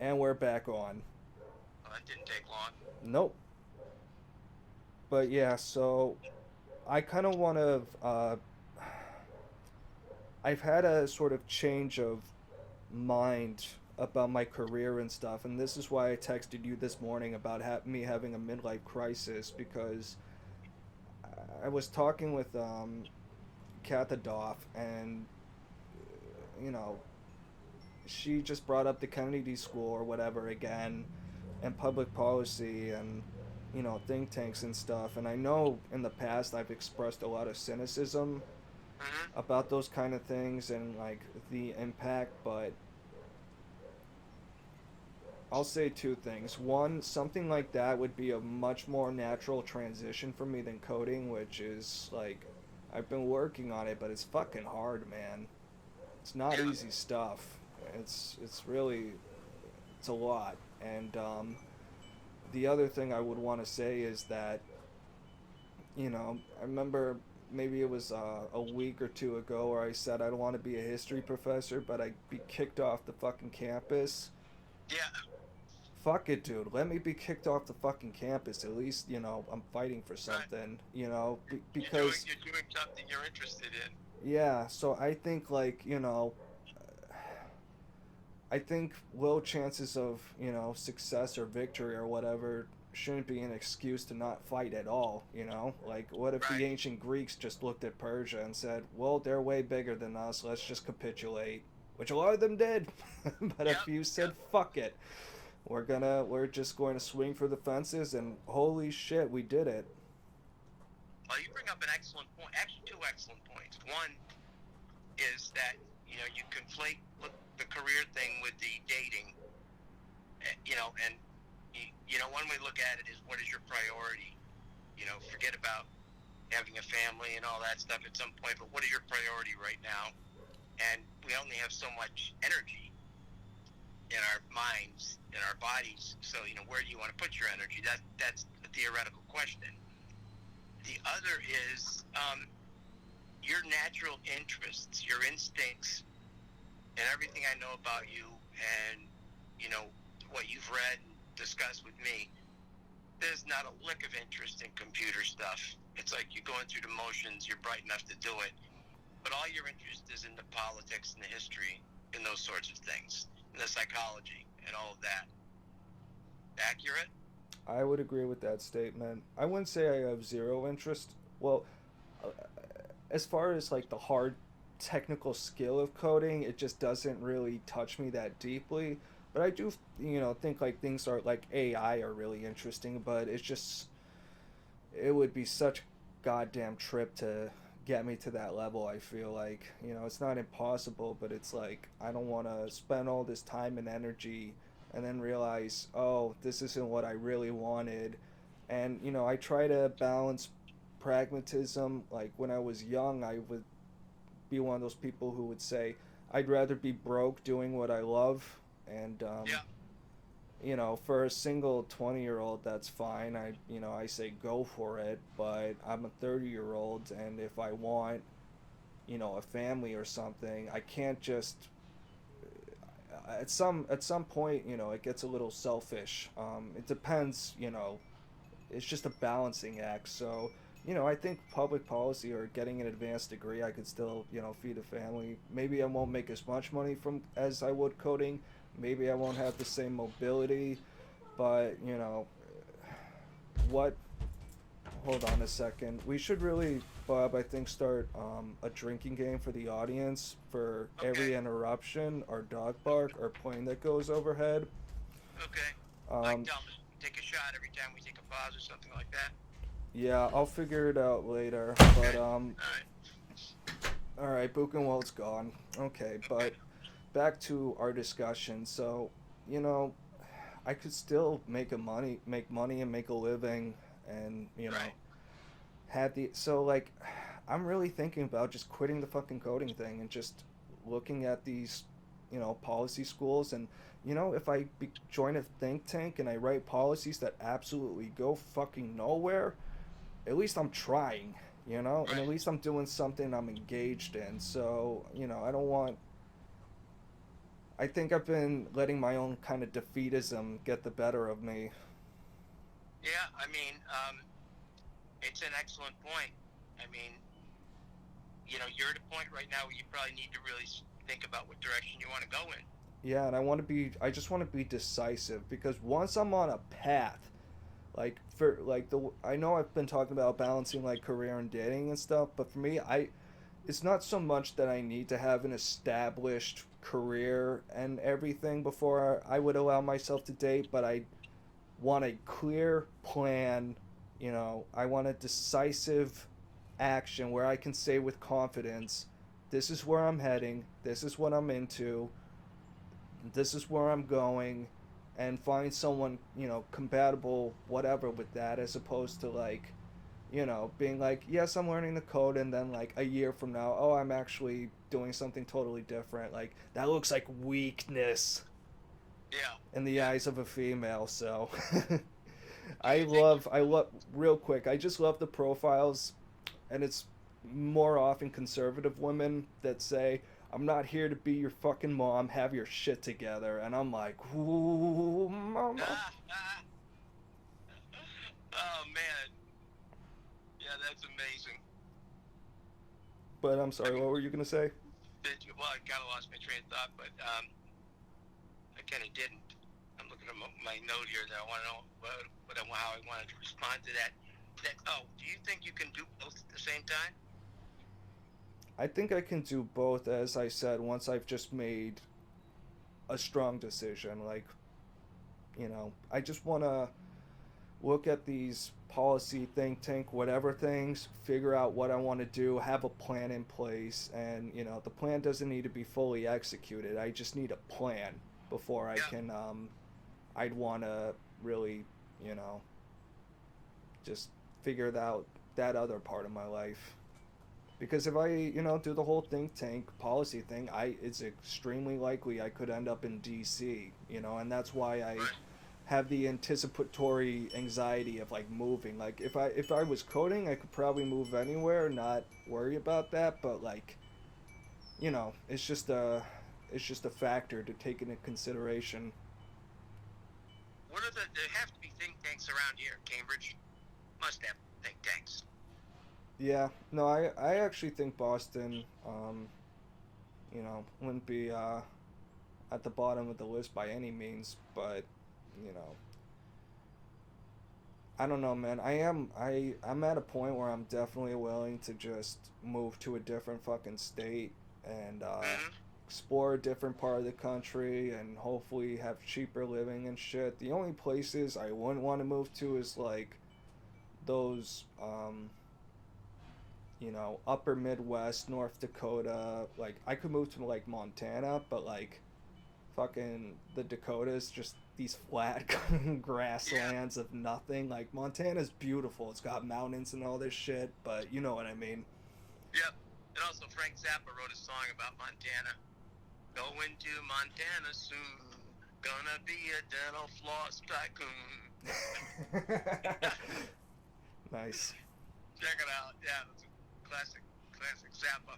And we're back on. Well, that didn't take long. Nope. But yeah, so I kind of want to. I've had a sort of change of mind about my career and stuff, and this is why I texted you this morning about me having a midlife crisis because I was talking with Katha Doff, and you know, she just brought up the Kennedy School or whatever again, and public policy and think tanks and stuff. And I know in the past I've expressed a lot of cynicism Mm-hmm. about those kind of things and like the impact, but I'll say two things. One, something like that would be a much more natural transition for me than coding, which is like I've been working on it, but it's fucking hard, man. It's not Yeah. easy stuff. It's really it's a lot. And the other thing I would want to say is that I remember maybe it was a week or two ago where I said I don't want to be a history professor, but I'd be kicked off the fucking campus. Yeah. Fuck it, dude. Let me be kicked off the fucking campus. At least, I'm fighting for Right. something, You're doing because, you're doing something you're interested in. yeah, so I think, like, I think low chances of, success or victory or whatever shouldn't be an excuse to not fight at all, you know? Like, what if the Right. ancient Greeks just looked at Persia and said, well, they're way bigger than us, let's just capitulate? Which a lot of them did, but a Yep. few said, Yep. fuck it. We're just going to swing for the fences, and holy shit, we did it. Well, you bring up an excellent point. Actually, two excellent points. One is that you conflate the career thing with the dating. And one way to look at it is what is your priority. Forget about having a family and all that stuff at some point, but what is your priority right now? And we only have so much energy in our minds, in our bodies. So where do you want to put your energy? That's a theoretical question. The other is your natural interests, your instincts, and everything I know about you, and what you've read and discussed with me. There's not a lick of interest in computer stuff. It's like you're going through the motions. You're bright enough to do it, but all your interest is in the politics and the history and those sorts of things, and the psychology and all of that. Accurate? I would agree with that statement. I wouldn't say I have zero interest. Well, uh, as far as like the hard technical skill of coding, it just doesn't really touch me that deeply. But I do, think like things are like AI are really interesting, but it would be such a goddamn trip to get me to that level. I feel like, it's not impossible, but it's like I don't want to spend all this time and energy and then realize, oh, this isn't what I really wanted. And I try to balance pragmatism. Like when I was young, I would be one of those people who would say, I'd rather be broke doing what I love. And Yeah. for a single 20-year-old, that's fine. I say go for it. But I'm a 30-year-old, and if I want, a family or something, I can't just. At some point, it gets a little selfish. It depends. It's just a balancing act. So. I think public policy or getting an advanced degree, I could still, feed a family. Maybe I won't make as much money from as I would coding. Maybe I won't have the same mobility, but what? Hold on a second. We should really, Bob, I think start a drinking game for the audience for Okay. every interruption or dog bark or plane that goes overhead. Okay. Like Um, tell me, take a shot every time we take a pause or something like that. yeah, I'll figure it out later. But Okay. All right. all right, Buchenwald's gone. Okay, Okay. but back to our discussion. So, you know, I could still make money and make a living, and Right. had the so like, I'm really thinking about just quitting the fucking coding thing and just looking at these, policy schools and. If I join a think tank and I write policies that absolutely go fucking nowhere, at least I'm trying, and at Right. least I'm doing something I'm engaged in. So, I think I've been letting my own kind of defeatism get the better of me. Yeah, I mean, it's an excellent point. I mean, you're at a point right now where you probably need to really think about what direction you want to go in. Yeah, and I just want to be decisive because once I'm on a path, like for like the I know I've been talking about balancing like career and dating and stuff, but for me, it's not so much that I need to have an established career and everything before I would allow myself to date, but I want a clear plan. I want a decisive action where I can say with confidence, this is where I'm heading, this is what I'm into, this is where I'm going, and find someone, compatible, whatever, with that, as opposed to like, being like, yes, I'm learning the code, and then like a year from now, oh, I'm actually doing something totally different. Like, that looks like weakness Yeah. in the Yeah. eyes of a female, so. Do you think? I love, real quick, I just love the profiles, and it's more often conservative women that say, I'm not here to be your fucking mom, have your shit together. And I'm like, ooh, mama. Oh man, yeah, that's amazing. But I'm I sorry, mean, what were you going to say? well, I kind of lost my train of thought, but I kind of didn't. I'm looking at my note here that I want to know how I wanted to respond to that. Do you think you can do both at the same time? I think I can do both, as I said, once I've just made a strong decision. Like, I just want to look at these policy, think tank, whatever things, figure out what I want to do, have a plan in place, and the plan doesn't need to be fully executed. I just need a plan before I Yeah. can. I'd want to really, you know, just figure out that other part of my life. Because if I, do the whole think tank policy thing, it's extremely likely I could end up in DC, and that's why I Right. have the anticipatory anxiety of like moving. Like if I was coding, I could probably move anywhere, not worry about that. But like it's just a factor to take into consideration. What are there have to be think tanks around here? Cambridge must have think tanks. Yeah, no, I actually think Boston, wouldn't be at the bottom of the list by any means, but you know, I don't know, man. I'm at a point where I'm definitely willing to just move to a different fucking state and Mm-hmm. explore a different part of the country and hopefully have cheaper living and shit. The only places I wouldn't want to move to is like those upper Midwest, North Dakota. Like I could move to like Montana, but like fucking the Dakotas, just these flat Yeah. grasslands of nothing. Like Montana's beautiful. It's got mountains and all this shit, but you know what I mean. Yep. And also Frank Zappa wrote a song about Montana. Going to Montana soon. Gonna be a dental floss tycoon. Nice. Check it out. Yeah, it's a classic Zappa.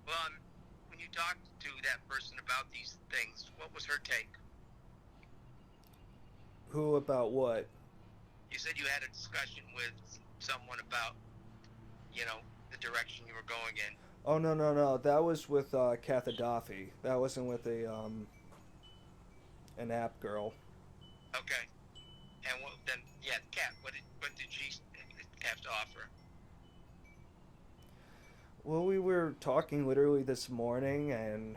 Well, when you talked to that person about these things, what was her take? Who about what? You said you had a discussion with someone about, the direction you were going in. Oh no no no! That was with Katha Daffy. That wasn't with a an app girl. Okay. And then, yeah, Kat, what did she have to offer? Well, we were talking literally this morning, and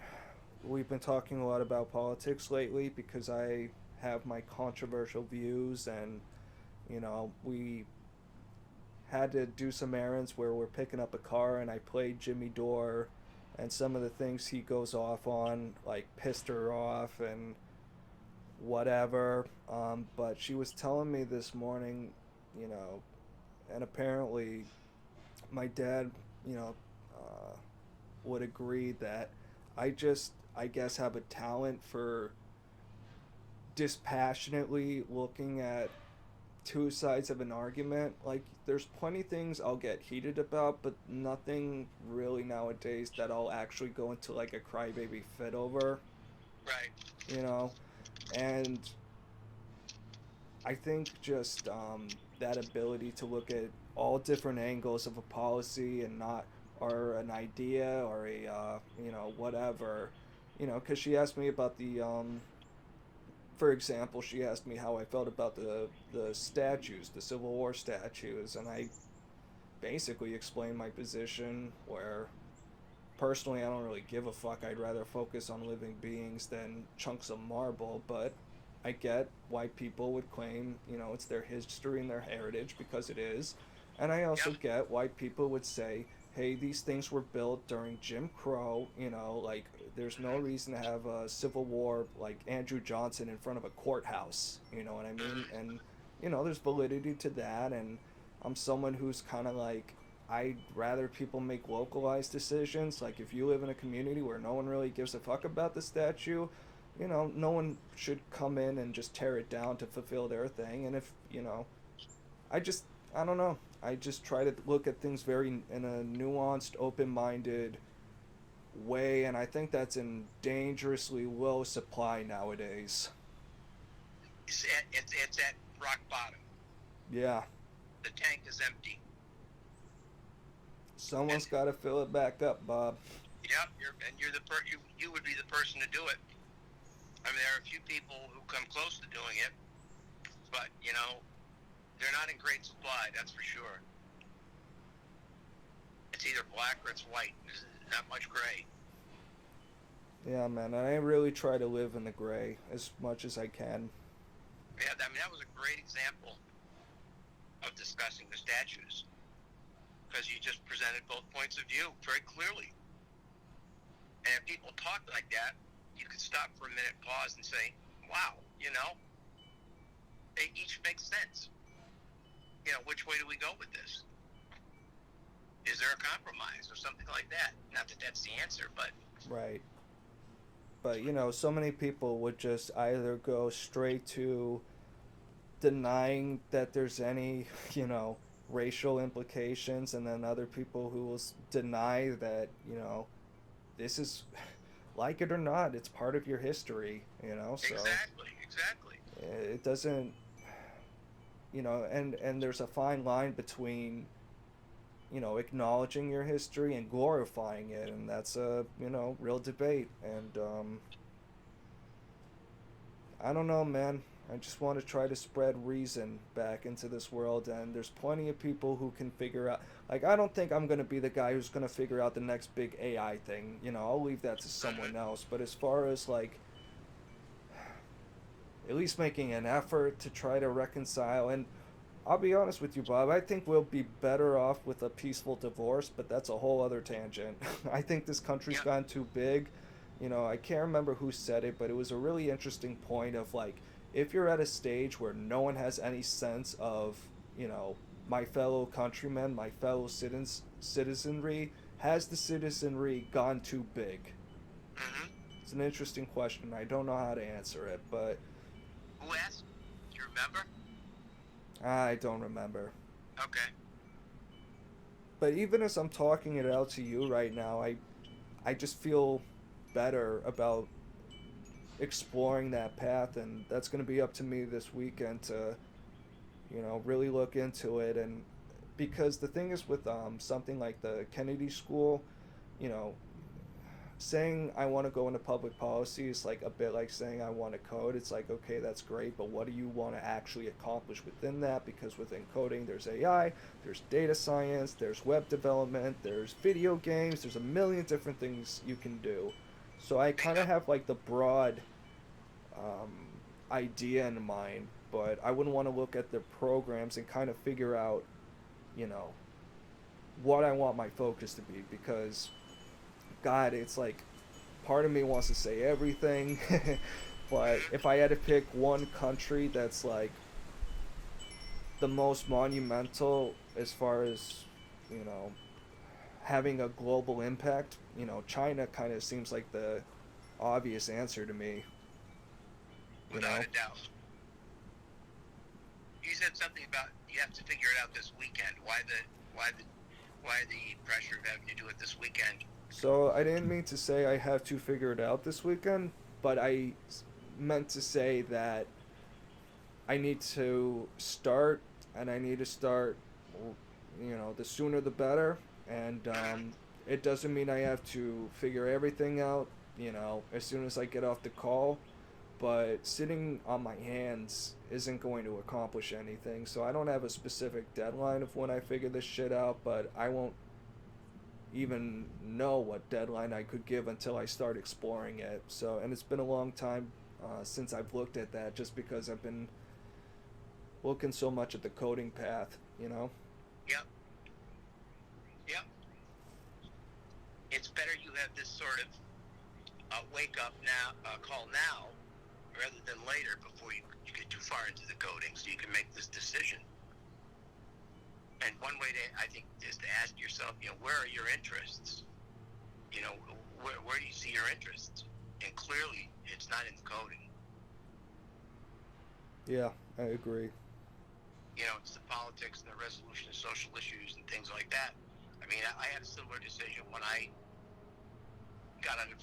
we've been talking a lot about politics lately because I have my controversial views, and we had to do some errands where we're picking up a car, and I played Jimmy Dore, and some of the things he goes off on like pissed her off and whatever. But she was telling me this morning, you know, and apparently my dad, you know, uh, would agree that I guess, have a talent for dispassionately looking at two sides of an argument. Like, there's plenty things I'll get heated about, but nothing really nowadays that I'll actually go into like a crybaby fit over, Right. you know? And I think just that ability to look at all different angles of a policy and not, or an idea or a, whatever, because she asked me about for example, she asked me how I felt about the statues, the Civil War statues, and I basically explained my position where personally I don't really give a fuck. I'd rather focus on living beings than chunks of marble, but I get why people would claim, it's their history and their heritage because it is. And I also Yep. get why people would say, hey, these things were built during Jim Crow, like there's no Mm-hmm. reason to have a Civil War like Andrew Johnson in front of a courthouse, you know what I mean? Mm-hmm. And, there's validity to that. And I'm someone who's kind of like, I'd rather people make localized decisions. Like, if you live in a community where no one really gives a fuck about the statue, no one should come in and just tear it down to fulfill their thing. And if, I just, I don't know. I just try to look at things very in a nuanced, open minded way. And I think that's in dangerously low supply nowadays. It's at rock bottom. Yeah. The tank is empty. And Someone's got to fill it back up, Bob. yep, you would be the person to do it. I mean, there are a few people who come close to doing it, but they're not in great supply. That's for sure. It's either black or it's white. There's not much gray. Yeah, man. And I really try to live in the gray as much as I can. Yeah, I mean that was a great example of discussing the statues because you just presented both points of view very clearly. And if people talk like that, you could stop for a minute, pause, and say, "Wow, they each make sense. Which way do we go with this? Is there a compromise or something like that?" Not that that's the answer, but Right. But, so many people would just either go straight to denying that there's any, racial implications, and then other people who will deny that, this is, like it or not, it's part of your history, so exactly, exactly. it doesn't, and there's a fine line between, acknowledging your history and glorifying it, and that's a, real debate. And I don't know, man. I just want to try to spread reason back into this world, and there's plenty of people who can figure out. Like, I don't think I'm going to be the guy who's going to figure out the next big AI thing. I'll leave that to someone Mm-hmm. else. But as far as, like, at least making an effort to try to reconcile, and I'll be honest with you, Bob, I think we'll be better off with a peaceful divorce, but that's a whole other tangent. I think this country's Yep. gone too big. I can't remember who said it, but it was a really interesting point of like, if you're at a stage where no one has any sense of, my fellow countrymen, my fellow citizenry, has the citizenry gone too big? Mm-hmm. It's an interesting question. I don't know how to answer it, but Who asked? Do you remember? I don't remember. Okay. But even as I'm talking it out to you right now, I just feel better about exploring that path, and that's going to be up to me this weekend to, really look into it. And because the thing is with something like the Kennedy School, you know, saying I want to go into public policy is like a bit like saying I want to code. It's like, okay, that's great, but what do you want to actually accomplish within that? Because within coding, there's AI, there's data science, there's web development, there's video games, there's a million different things you can do. So I kind of Bingo. have like the broad um, idea in mind, but I wouldn't want to look at the programs and kind of figure out, you know, what I want my focus to be, because God, it's like part of me wants to say everything, but Mm-hmm. if I had to pick one country that's like the most monumental as far as, you know, having a global impact, China kind of seems like the obvious answer to me, you Without know? a doubt. you said something about you have to figure it out this weekend. Why the pressure of having to do it this weekend? So I didn't mean to say I have to figure it out this weekend, but meant to say that I need to start, and I need to start, the sooner the better. And it doesn't mean I have to figure everything out, as soon as I get off the call. But sitting on my hands isn't going to accomplish anything. So I don't have a specific deadline of when I figure this shit out, but I won't even know what deadline I could give until I start exploring it. So, and it's been a long time since I've looked at that, just because I've been looking so much at the coding path. Yep, yep. It's better you have this sort of wake up now call now rather than later before you get too far into the coding, so you can make this decision. And one way I think is to ask yourself, where are your interests? Where do you see your interests? And clearly, it's not in the coding. Yeah, I agree. It's the politics and the resolution of social issues and things like that. I mean, I had a similar decision when I got out of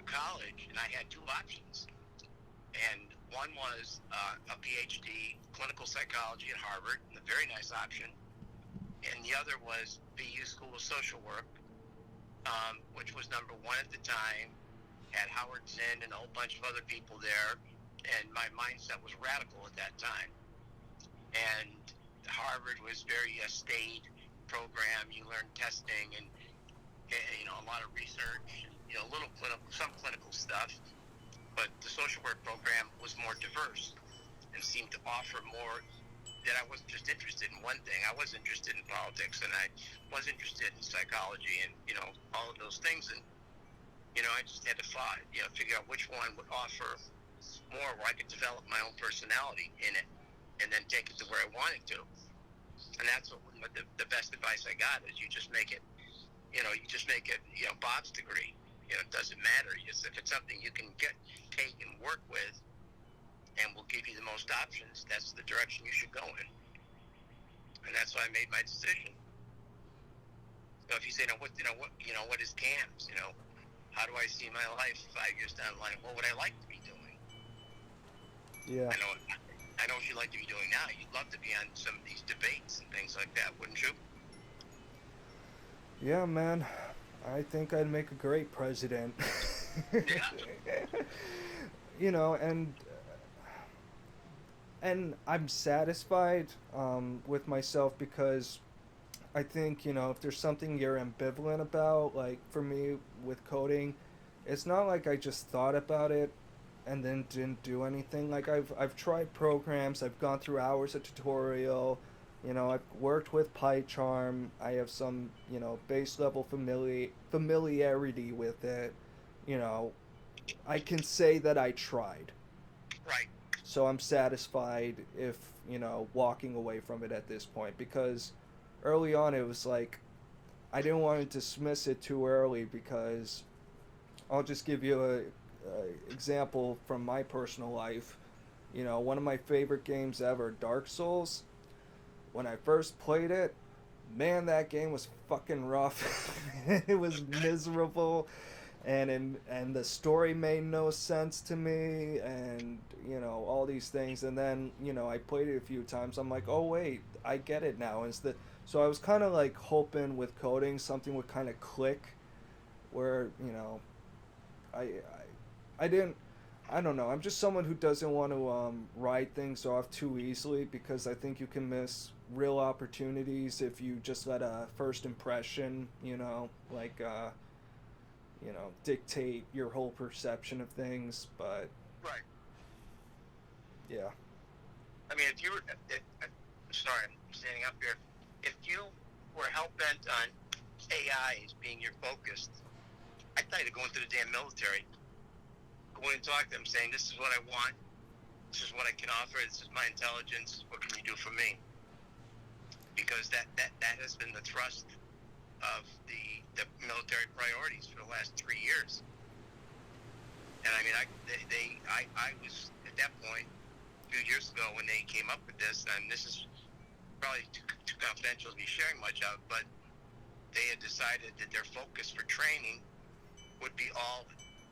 college, and I had two options. And one was a PhD, clinical psychology at Harvard, a very nice option. And the other was BU School of Social Work, which was number one at the time, had Howard Zinn and a whole bunch of other people there, and my mindset was radical at that time. And Harvard was very staid program. You learned testing and a lot of research, and a little some clinical stuff. But the social work program was more diverse and seemed to offer more. That I wasn't just interested in one thing. I was interested in politics, and I was interested in psychology, and all of those things. And I just had to figure out which one would offer more, where I could develop my own personality in it, and then take it to where I wanted to. And that's what the best advice I got is you just make it. You just make it. Bob's degree. It doesn't matter. If it's something you can take and work with, and will give you the most options, that's the direction you should go in. And that's why I made my decision. So if you say, what is CAMS? How do I see my life 5 years down the line? What would I like to be doing? Yeah. I know what you'd like to be doing now. You'd love to be on some of these debates and things like that, wouldn't you? Yeah, man. I think I'd make a great president. Yeah. And I'm satisfied with myself, because I think, if there's something you're ambivalent about, like for me with coding, it's not like I just thought about it and then didn't do anything. Like I've tried programs, I've gone through hours of tutorial, I've worked with PyCharm, I have some, base level familiarity with it, I can say that I tried. Right. So I'm satisfied if, walking away from it at this point, because early on it was like I didn't want to dismiss it too early, because I'll just give you a example from my personal life. One of my favorite games ever, Dark Souls. When I first played it, man, that game was fucking rough. It was miserable. And the story made no sense to me, and all these things. And then I played it a few times. I'm like, oh wait, I get it now. So I was kind of like hoping with coding something would kind of click, where I I didn't. I don't know. I'm just someone who doesn't want to ride things off too easily, because I think you can miss real opportunities if you just let a first impression, dictate your whole perception of things. But Right. yeah. I mean, if you were, sorry, I'm standing up here. If you were hell bent on AI as being your focus, I'd tell you to go into the damn military. Go in and talk to them, saying, "This is what I want. This is what I can offer. This is my intelligence. What can you do for me?" Because that has been the thrust of the military priorities for the last 3 years. And I mean, I was at that point few years ago when they came up with this, and this is probably too confidential to be sharing much of, but they had decided that their focus for training would be all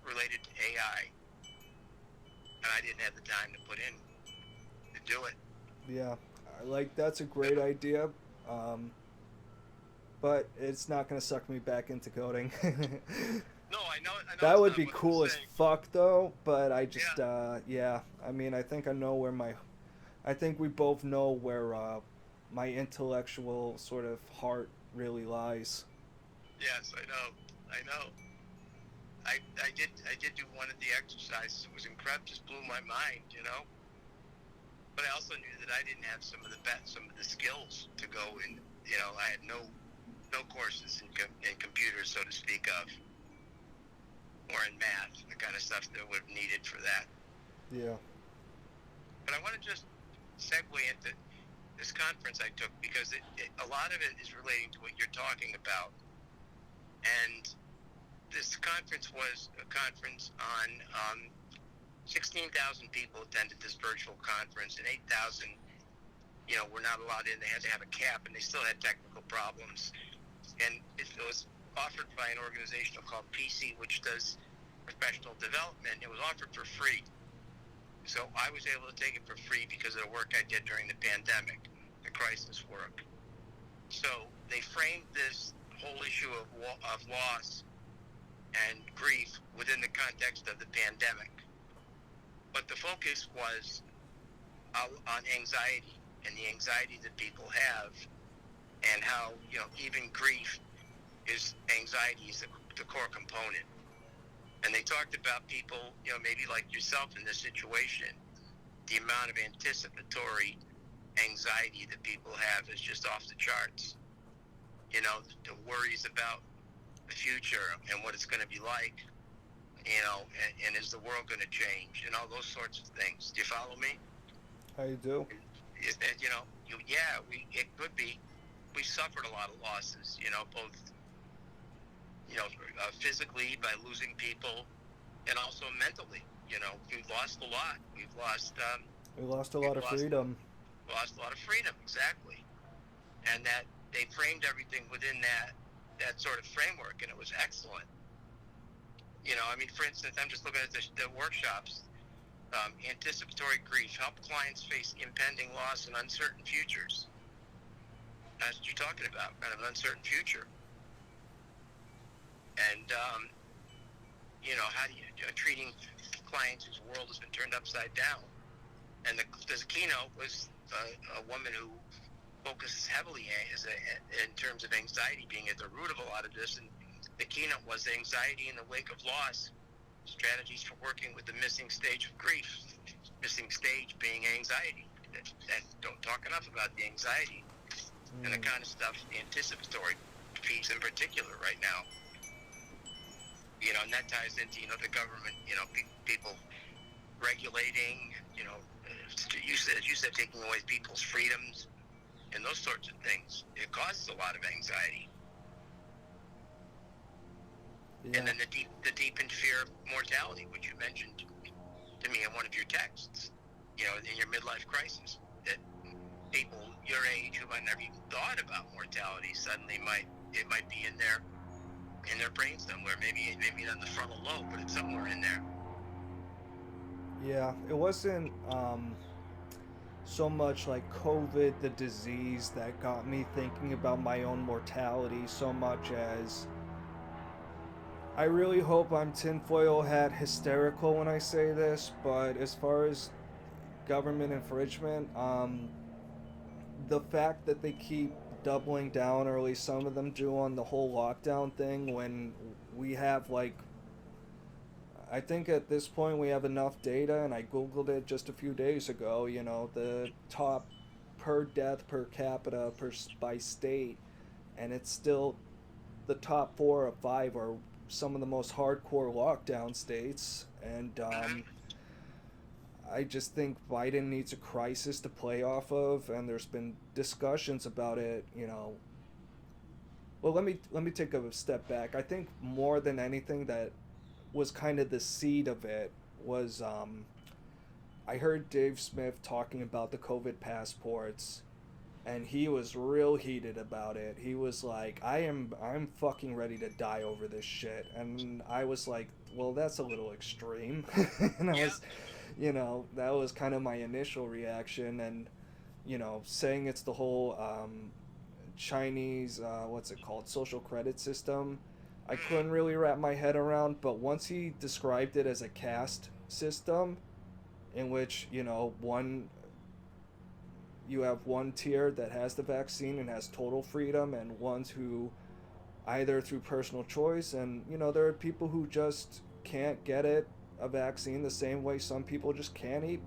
related to AI, and I didn't have the time to put in to do it. Yeah, like that's a great idea, um, but it's not gonna suck me back into coding. No, I know. I know That it's would not be what I'm cool as saying. fuck though, but I just Yeah, yeah, I mean I think I know where my I think we both know where my intellectual sort of heart really lies. yes, I know. I know. I did do one of the exercises. It was incredible. Just blew my mind, you know. But I also knew that I didn't have some of the skills to go in. You know, I had no courses in computers, so to speak of, or in math, the kind of stuff that would have needed for that. Yeah. But I want to just segue into this conference I took because a lot of it is relating to what you're talking about. And this conference was a conference on 16,000 people attended this virtual conference, and 8,000, were not allowed in. They had to have a cap, and they still had technical problems. And it was offered by an organization called PC, which does professional development. It was offered for free. So I was able to take it for free because of the work I did during the pandemic, the crisis work. So they framed this whole issue of loss and grief within the context of the pandemic. But the focus was on anxiety and the anxiety that people have, and how, even grief is anxiety is the core component. And they talked about people, maybe like yourself in this situation, the amount of anticipatory anxiety that people have is just off the charts. The worries about the future and what it's going to be like, and is the world going to change, and all those sorts of things. Do you follow me? I do. It could be. We suffered a lot of losses, both, physically by losing people, and also mentally. We've lost a lot. We lost a lot of freedom. Lost a lot of freedom, exactly. And that they framed everything within that sort of framework, and it was excellent. For instance, I'm just looking at the workshops. Anticipatory grief, help clients face impending loss and uncertain futures. That's what you're talking about, kind of an uncertain future. And, how do you, treating clients whose world has been turned upside down. And the keynote was a woman who focuses heavily in terms of anxiety being at the root of a lot of this. And the keynote was anxiety in the wake of loss, strategies for working with the missing stage of grief. Missing stage being anxiety. That don't talk enough about the anxiety and the kind of stuff, the anticipatory piece in particular right now. And that ties into, the government, people regulating, you said taking away people's freedoms and those sorts of things. It causes a lot of anxiety. Yeah. And then the deepened fear of mortality, which you mentioned to me in one of your texts, in your midlife crisis, that people your age who might never even thought about mortality suddenly might be in their brain somewhere, maybe not in the frontal lobe, but it's somewhere in there. Yeah, it wasn't so much like COVID, the disease, that got me thinking about my own mortality so much as I really hope I'm tinfoil hat hysterical when I say this, but as far as government infringement, the fact that they keep doubling down, or at least some of them do, on the whole lockdown thing when we have like I think at this point we have enough data, and I googled it just a few days ago, the top per death per capita by state, and it's still the top 4 or 5 are some of the most hardcore lockdown states, and I just think Biden needs a crisis to play off of, and there's been discussions about it. Well, let me take a step back. I think more than anything that was kind of the seed of it was I heard Dave Smith talking about the COVID passports, and he was real heated about it. He was like, I'm fucking ready to die over this shit." And I was like, "Well, that's a little extreme." And I Yeah. was, that was kind of my initial reaction. And saying it's the whole Chinese, what's it called, social credit system, I couldn't Mm-hmm. really wrap my head around. But once he described it as a caste system, in which one you have one tier that has the vaccine and has total freedom, and ones who either through personal choice, and there are people who just can't get a vaccine the same way some people just can't eat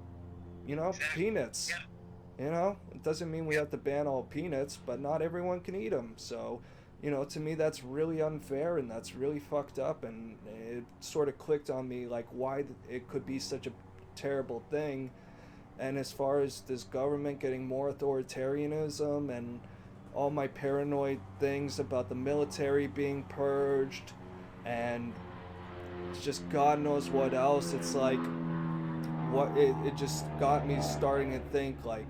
Exactly. peanuts. Yeah. It doesn't mean we Yeah. have to ban all peanuts, but not everyone can eat them. So to me that's really unfair, and that's really fucked up, and it sort of clicked on me like why it could be such a terrible thing. And as far as this government getting more authoritarianism, and all my paranoid things about the military being purged, and just God knows what else, it's like it just got me starting to think like,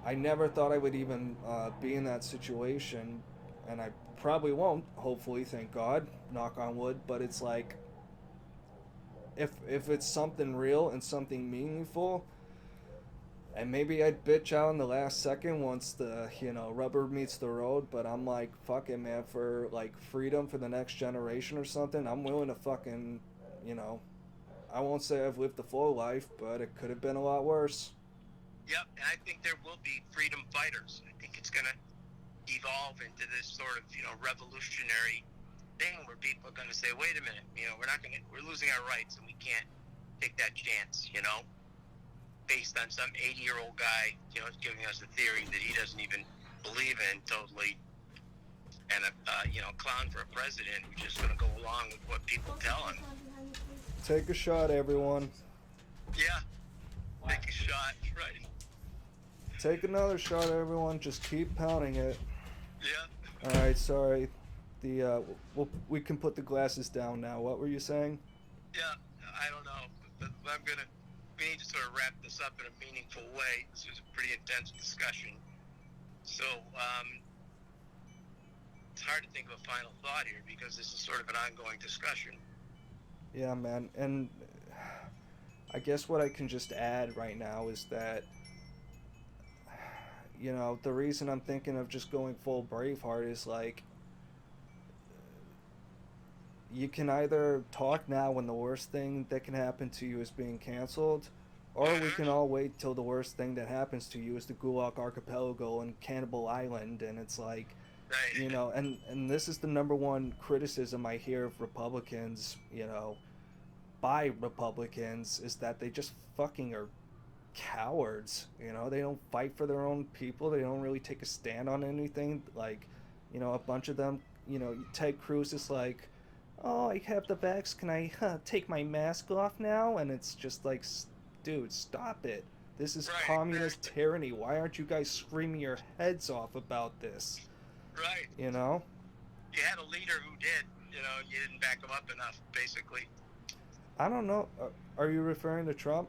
I never thought I would even be in that situation, and I probably won't, hopefully, thank God, knock on wood. But it's like, if it's something real and something meaningful, and maybe I'd bitch out in the last second once the rubber meets the road. But I'm like, fuck it, man, for like freedom for the next generation or something, I'm willing to fucking, you know, I won't say I've lived the full life, but it could have been a lot worse. Yep. And I think there will be freedom fighters. I think it's going to evolve into this sort of, revolutionary thing where people are going to say, wait a minute, we're losing our rights and we can't take that chance, based on some 80-year-old guy, giving us a theory that he doesn't even believe in totally, and a clown for a president who's just going to go along with what people tell him. Take a shot, everyone. Yeah, take a shot, right? Take another shot, everyone. Just keep pounding it. Yeah, All right, sorry. We can put the glasses down now. What were you saying? yeah. I don't know, but we need to sort of wrap this up in a meaningful way. This was a pretty intense discussion, so it's hard to think of a final thought here because this is sort of an ongoing discussion. Yeah, man. And I guess what I can just add right now is that the reason I'm thinking of just going full Braveheart is like, you can either talk now when the worst thing that can happen to you is being canceled, or we can Mm-hmm. all wait till the worst thing that happens to you is the Gulag Archipelago and Cannibal Island. And it's like, Right. and this is the number one criticism I hear of Republicans, by Republicans, is that they just fucking are cowards. They don't fight for their own people. They don't really take a stand on anything. Like, a bunch of them, Ted Cruz is like, "Oh, I have the vax. Can I take my mask off now?" And it's just like, dude, stop it. This is Right. communist Exactly. tyranny. Why aren't you guys screaming your heads off about this? Right. You know? You had a leader who did. You didn't back him up enough, basically. I don't know. Are you referring to Trump?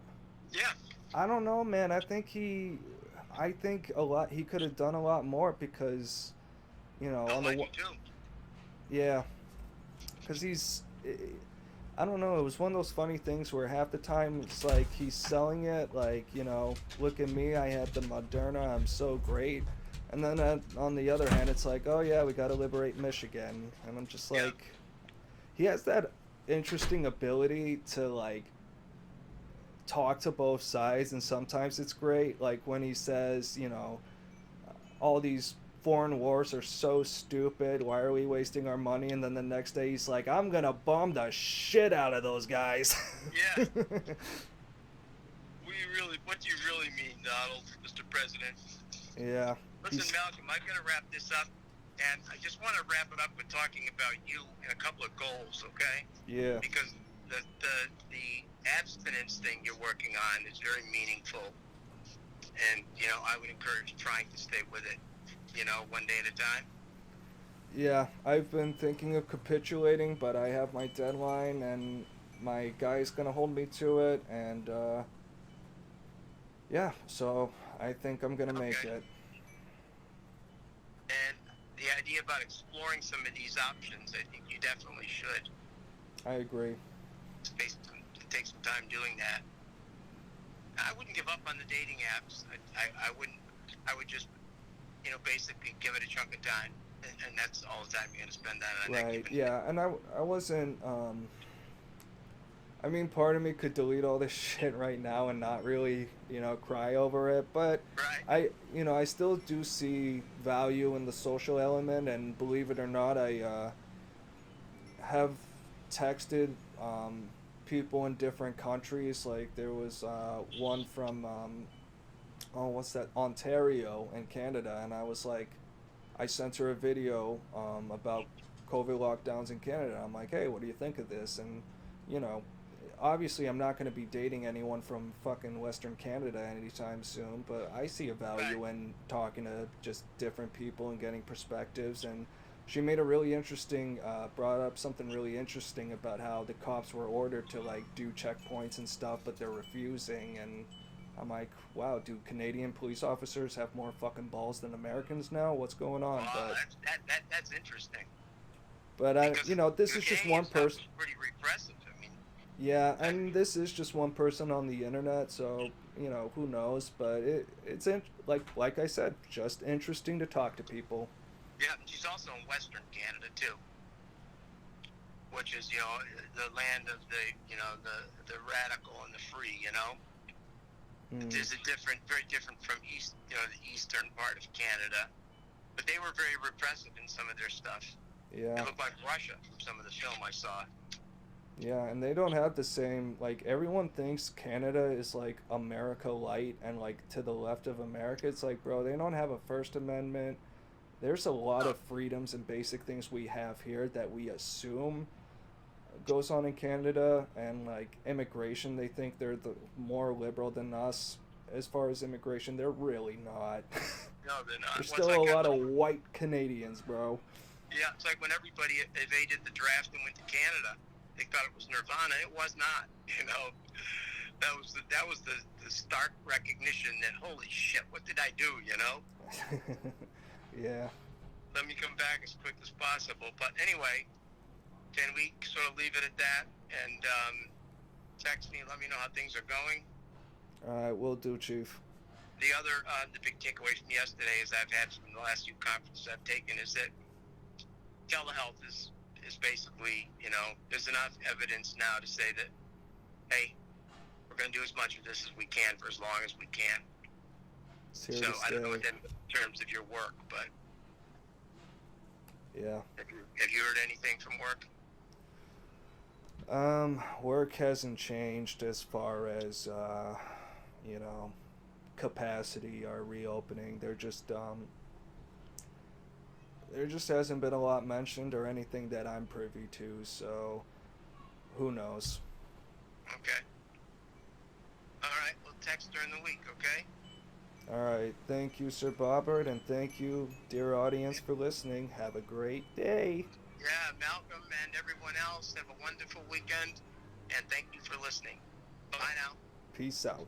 Yeah. I don't know, man. I think a lot. He could have done a lot more because, Oh, on I the do too. yeah, because I don't know. It was one of those funny things where half the time it's like he's selling it like, look at me, I had the Moderna, I'm so great. And then on the other hand, it's like, oh yeah, we got to liberate Michigan. And I'm just Yeah. like, he has that interesting ability to like talk to both sides, and sometimes it's great. Like when he says, all these foreign wars are so stupid. Why are we wasting our money? And then the next day he's like, I'm gonna bomb the shit out of those guys. Yeah. What do you really mean, Donald, Mr. President? Yeah, Listen, he's Malcolm, I've got to wrap this up, and I just want to wrap it up with talking about you and a couple of goals, okay? yeah, Because the abstinence thing you're working on is very meaningful, and I would encourage trying to stay with it, one day at a time. yeah. I've been thinking of capitulating, but I have my deadline, and my guy's gonna hold me to it, and yeah, so I think I'm gonna make Okay. it. And the idea about exploring some of these options, I think you definitely should. I agree. Take some time doing that. I wouldn't give up on the dating apps. I wouldn't. I would just, basically give it a chunk of time, and that's all the time you're gonna spend on that Right, given. yeah, and I wasn't, I mean, part of me could delete all this shit right now and not really, cry over it, but Right. I still do see value in the social element, and believe it or not, I have texted people in different countries. Like there was one from oh, what's that, Ontario in Canada, and I was like, I sent her a video about COVID lockdowns in Canada. I'm like, hey, what do you think of this? And you know, obviously I'm not going to be dating anyone from fucking Western Canada anytime soon, but I see a value Right. in talking to just different people and getting perspectives. And she made a really interesting, brought up something really interesting about how the cops were ordered to like do checkpoints and stuff, but they're refusing. And I'm like, wow, do Canadian police officers have more fucking balls than Americans now? What's going on? Well, that's interesting But because this the is just Canadian one stuff person. is pretty repressive. I mean, Yeah, I, and this is just one person on the internet, so who knows? But like I said, just interesting to talk to people. yeah, she's also in Western Canada too, which is the land of the radical and the free. Mm, There's very different from the eastern part of Canada, but they were very repressive in some of their stuff. yeah, It looked like Russia from some of the film I saw. yeah, and they don't have the same, like everyone thinks Canada is like America light, and like to the left of America, it's like, bro, they don't have a First Amendment. There's a lot Oh, of freedoms and basic things we have here that we assume goes on in Canada. And like immigration, they think they're the more liberal than us as far as immigration. They're really not. no, they're not. There's Once still I a got lot of white Canadians, bro. Yeah, it's like when everybody evaded the draft and went to Canada. They thought it was Nirvana. It was not. That was the stark recognition that holy shit, what did I do? Yeah. Let me come back as quick as possible. But anyway, can we sort of leave it at that and text me? Let me know how things are going. All right, will do, Chief. The big takeaway from yesterday, as I've had from the last few conferences I've taken, is that telehealth is basically, there's enough evidence now to say that, hey, we're going to do as much of this as we can for as long as we can. It's here So to I don't know stay. what that means in terms of your work, but Yeah. have you heard anything from work? Work hasn't changed as far as you know, capacity or reopening. There just hasn't been a lot mentioned or anything that I'm privy to, so who knows? Okay. All right. Well, text during the week, okay? All right, thank you, Sir Bobbert, and thank you, dear audience, for listening. Have a great day. Yeah, Malcolm and everyone else, have a wonderful weekend, and thank you for listening. Bye now. Peace out.